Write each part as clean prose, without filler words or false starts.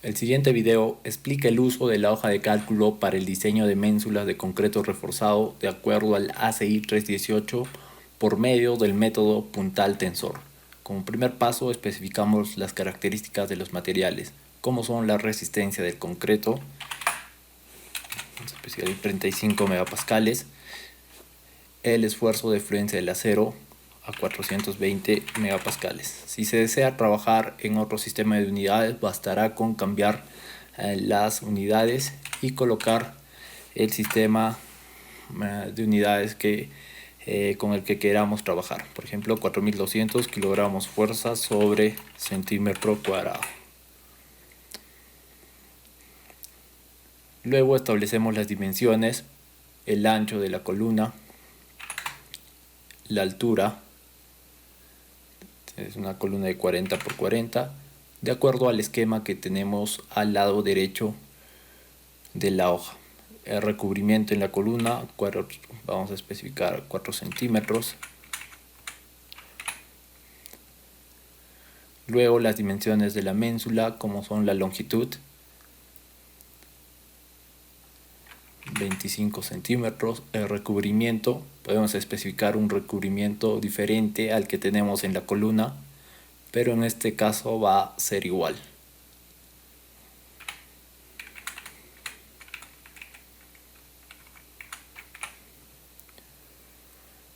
El siguiente video explica el uso de la hoja de cálculo para el diseño de ménsulas de concreto reforzado de acuerdo al ACI 318 por medio del método puntal tensor. Como primer paso especificamos las características de los materiales, como son la resistencia del concreto, especial 35 megapascales, el esfuerzo de fluencia del acero a 420 megapascales. Si se desea trabajar en otro sistema de unidades, bastará con cambiar las unidades y colocar el sistema de unidades con el que queramos trabajar. Por ejemplo, 4200 kilogramos fuerza sobre centímetro cuadrado. Luego establecemos las dimensiones, el ancho de la columna, la altura, es una columna de 40 por 40, de acuerdo al esquema que tenemos al lado derecho de la hoja. El recubrimiento en la columna, vamos a especificar 4 centímetros. Luego las dimensiones de la ménsula, como son la longitud, 25 centímetros. El recubrimiento, podemos especificar un recubrimiento diferente al que tenemos en la columna, pero en este caso va a ser igual.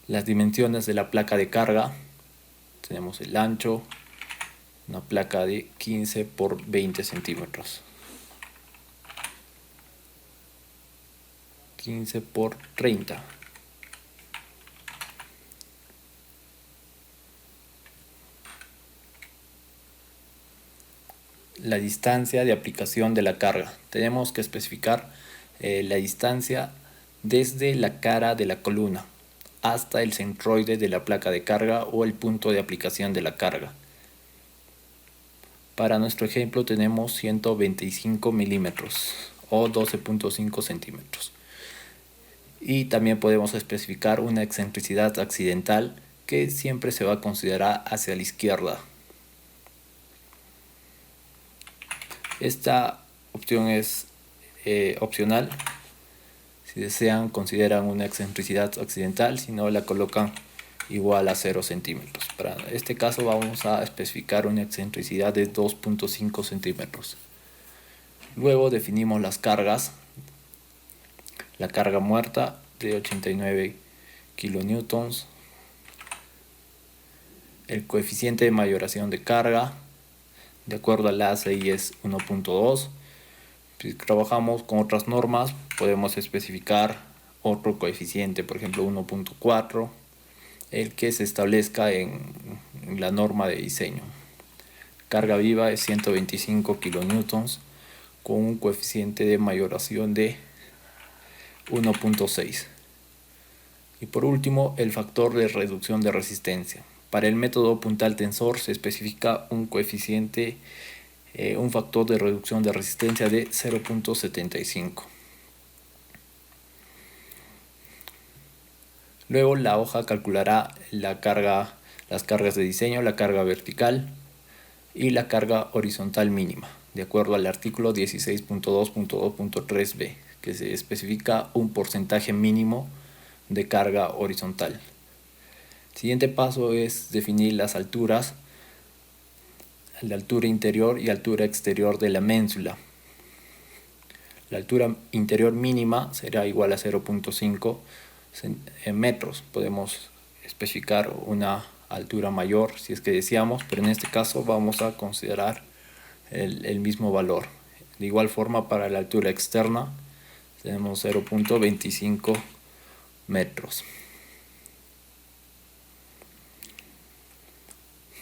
Las dimensiones de la placa de carga, tenemos el ancho, una placa de 15 por 20 centímetros. 15 por 30. La distancia de aplicación de la carga. Tenemos que especificar la distancia desde la cara de la columna hasta el centroide de la placa de carga o el punto de aplicación de la carga. Para nuestro ejemplo tenemos 125 milímetros o 12.5 centímetros. Y también podemos especificar una excentricidad accidental que siempre se va a considerar hacia la izquierda. Esta opción es opcional. Si desean, consideran una excentricidad accidental, si no, la colocan igual a 0 centímetros. Para este caso vamos a especificar una excentricidad de 2.5 centímetros. Luego definimos las cargas. La carga muerta de 89 kilonewtons. El coeficiente de mayoración de carga, de acuerdo al ACI, es 1.2. Si trabajamos con otras normas, podemos especificar otro coeficiente, por ejemplo 1.4, el que se establezca en la norma de diseño. Carga viva es 125 kilonewtons con un coeficiente de mayoración de 1.6. Y por último, el factor de reducción de resistencia. Para el método puntal tensor se especifica un coeficiente, un factor de reducción de resistencia de 0.75. Luego la hoja calculará las cargas de diseño, la carga vertical y la carga horizontal mínima, de acuerdo al artículo 16.2.2.3b, que se especifica un porcentaje mínimo de carga horizontal. El siguiente paso es definir las alturas, la altura interior y altura exterior de la ménsula. La altura interior mínima será igual a 0.5 metros. Podemos especificar una altura mayor si es que deseamos, pero en este caso vamos a considerar el mismo valor. De igual forma, para la altura externa tenemos 0.25 metros.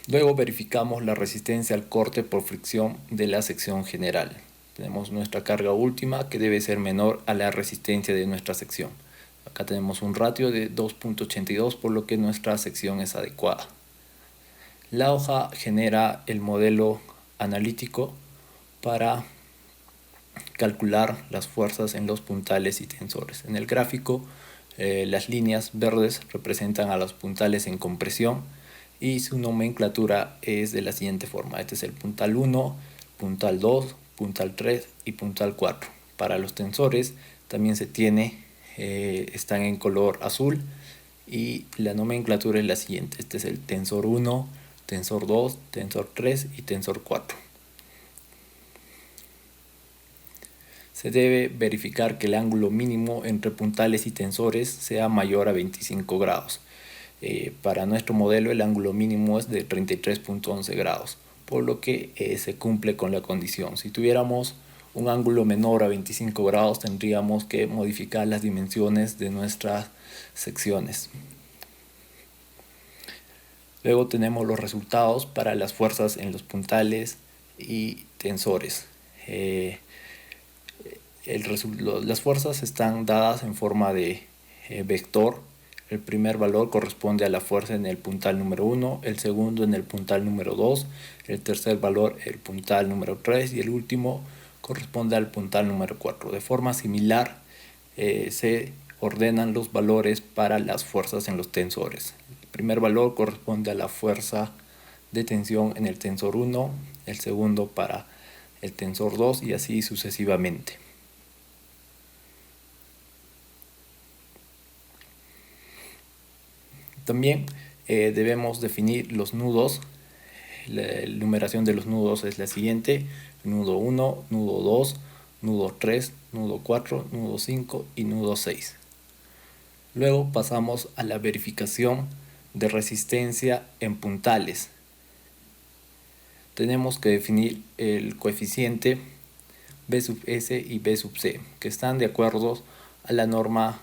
Luego verificamos la resistencia al corte por fricción de la sección general. Tenemos nuestra carga última, que debe ser menor a la resistencia de nuestra sección. Acá tenemos un ratio de 2.82, por lo que nuestra sección es adecuada. La hoja genera el modelo analítico para calcular las fuerzas en los puntales y tensores. En el gráfico, las líneas verdes representan a los puntales en compresión y su nomenclatura es de la siguiente forma. Este es el puntal 1, puntal 2, puntal 3 y puntal 4. Para los tensores también se tiene, están en color azul y la nomenclatura es la siguiente. Este es el tensor 1, tensor 2, tensor 3 y tensor 4. Se debe verificar que el ángulo mínimo entre puntales y tensores sea mayor a 25 grados. Para nuestro modelo el ángulo mínimo es de 33.11 grados, por lo que se cumple con la condición. Si tuviéramos un ángulo menor a 25 grados tendríamos que modificar las dimensiones de nuestras secciones. Luego tenemos los resultados para las fuerzas en los puntales y tensores. Las fuerzas están dadas en forma de vector. El primer valor corresponde a la fuerza en el puntal número 1, el segundo en el puntal número 2, el tercer valor el puntal número 3 y el último corresponde al puntal número 4. De forma similar se ordenan los valores para las fuerzas en los tensores. El primer valor corresponde a la fuerza de tensión en el tensor 1, el segundo para el tensor 2 y así sucesivamente. También debemos definir los nudos. La numeración de los nudos es la siguiente: nudo 1, nudo 2, nudo 3, nudo 4, nudo 5 y nudo 6. Luego pasamos a la verificación de resistencia en puntales. Tenemos que definir el coeficiente B sub S y B sub C, que están de acuerdo a la norma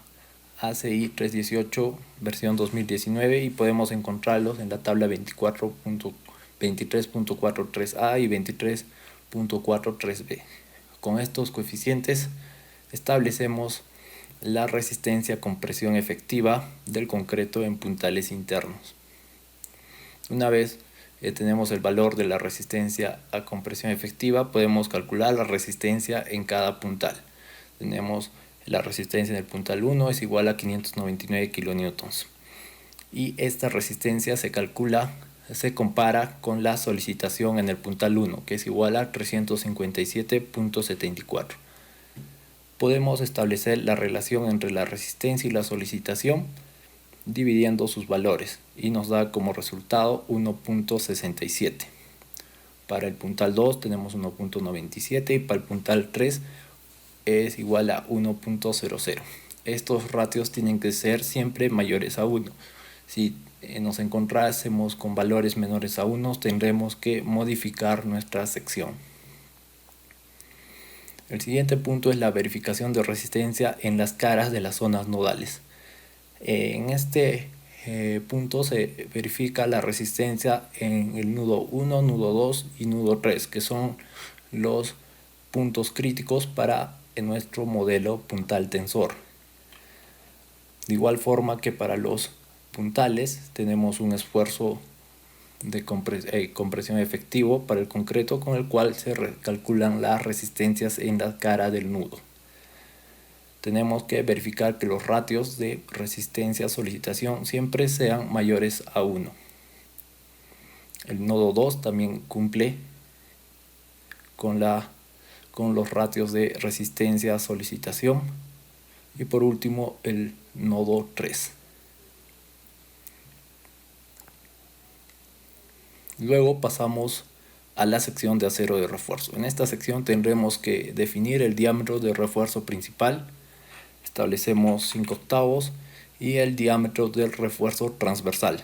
ACI 318 versión 2019 y podemos encontrarlos en la tabla 23.43a y 23.43b. Con estos coeficientes establecemos la resistencia con presión efectiva del concreto en puntales internos. Una vez tenemos el valor de la resistencia a compresión efectiva, podemos calcular la resistencia en cada puntal. Tenemos la resistencia en el puntal 1 es igual a 599 kilonewtons. Y esta resistencia se compara con la solicitación en el puntal 1, que es igual a 357.74. Podemos establecer la relación entre la resistencia y la solicitación dividiendo sus valores y nos da como resultado 1.67. Para el puntal 2 tenemos 1.97 y para el puntal 3 es igual a 1.00. Estos ratios tienen que ser siempre mayores a 1. Si nos encontrásemos con valores menores a 1, tendremos que modificar nuestra sección. El siguiente punto es la verificación de resistencia en las caras de las zonas nodales. En este punto se verifica la resistencia en el nudo 1, nudo 2 y nudo 3, que son los puntos críticos para nuestro modelo puntal tensor. De igual forma que para los puntales tenemos un esfuerzo de compresión efectivo para el concreto con el cual se calculan las resistencias en la cara del nudo. Tenemos que verificar que los ratios de resistencia a solicitación siempre sean mayores a 1. El nodo 2 también cumple con los ratios de resistencia a solicitación. Y por último el nodo 3. Luego pasamos a la sección de acero de refuerzo. En esta sección tendremos que definir el diámetro de refuerzo principal. Establecemos 5 octavos y el diámetro del refuerzo transversal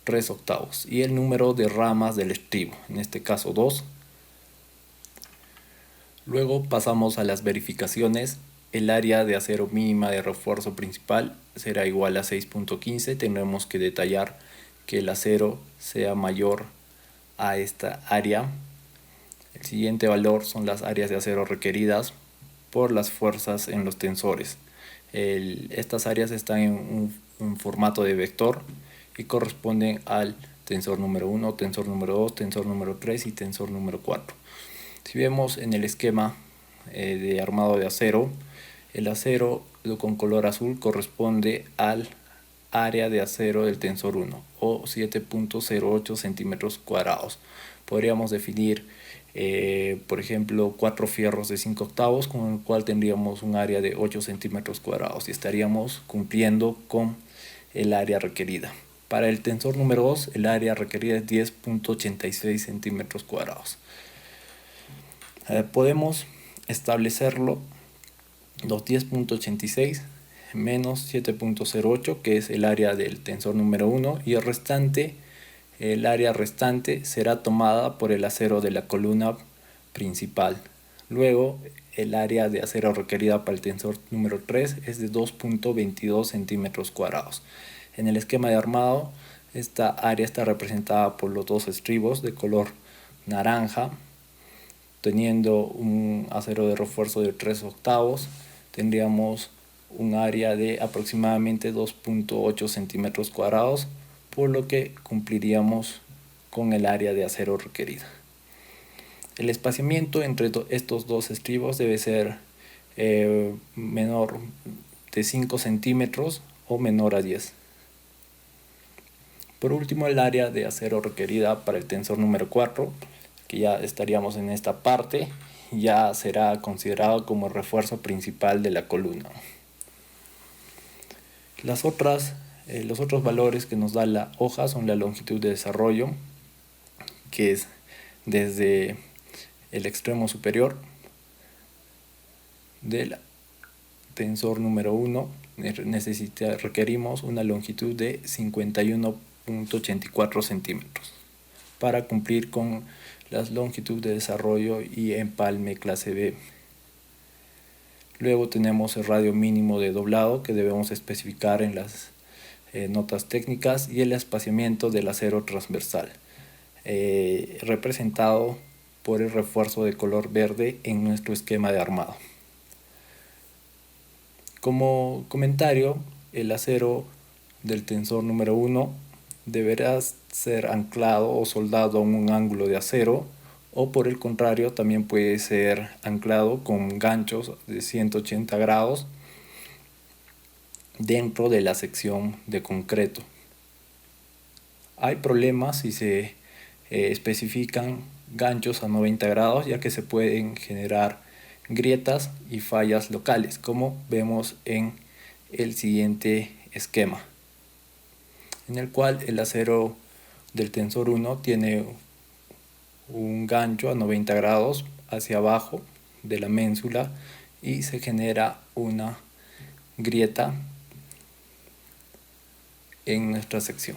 3 octavos y el número de ramas del estribo, en este caso 2. Luego pasamos a las verificaciones. El área de acero mínima de refuerzo principal será igual a 6.15. Tendremos que detallar que el acero sea mayor a esta área. El siguiente valor son las áreas de acero requeridas por las fuerzas en los tensores. Estas áreas están en un formato de vector y corresponden al tensor número 1, tensor número 2, tensor número 3 y tensor número 4. Si vemos en el esquema de armado de acero, el acero con color azul corresponde al área de acero del tensor 1 o 7.08 centímetros cuadrados. Podríamos definir, por ejemplo, 4 fierros de 5 octavos, con el cual tendríamos un área de 8 centímetros cuadrados y estaríamos cumpliendo con el área requerida. Para el tensor número 2, el área requerida es 10.86 centímetros cuadrados. Podemos establecerlo los 10.86 menos 7.08, que es el área del tensor número 1, y el área restante será tomada por el acero de la columna principal. Luego, el área de acero requerida para el tensor número 3 es de 2.22 centímetros cuadrados. En el esquema de armado, esta área está representada por los dos estribos de color naranja, teniendo un acero de refuerzo de 3 octavos. Tendríamos un área de aproximadamente 2.8 centímetros cuadrados, por lo que cumpliríamos con el área de acero requerida. El espaciamiento entre estos dos estribos debe ser menor de 5 centímetros o menor a 10. Por último, el área de acero requerida para el tensor número 4, que ya estaríamos en esta parte, ya será considerado como el refuerzo principal de la columna. Los otros valores que nos da la hoja son la longitud de desarrollo, que es desde el extremo superior del tensor número 1, requerimos una longitud de 51.84 centímetros para cumplir con las longitudes de desarrollo y empalme clase B. Luego tenemos el radio mínimo de doblado, que debemos especificar en las notas técnicas, y el espaciamiento del acero transversal, representado por el refuerzo de color verde en nuestro esquema de armado. Como comentario, el acero del tensor número 1 deberá ser anclado o soldado en un ángulo de acero, o por el contrario también puede ser anclado con ganchos de 180 grados dentro de la sección de concreto. Hay problemas si se especifican ganchos a 90 grados, ya que se pueden generar grietas y fallas locales, como vemos en el siguiente esquema, en el cual el acero del tensor 1 tiene un gancho a 90 grados hacia abajo de la ménsula y se genera una grieta en nuestra sección.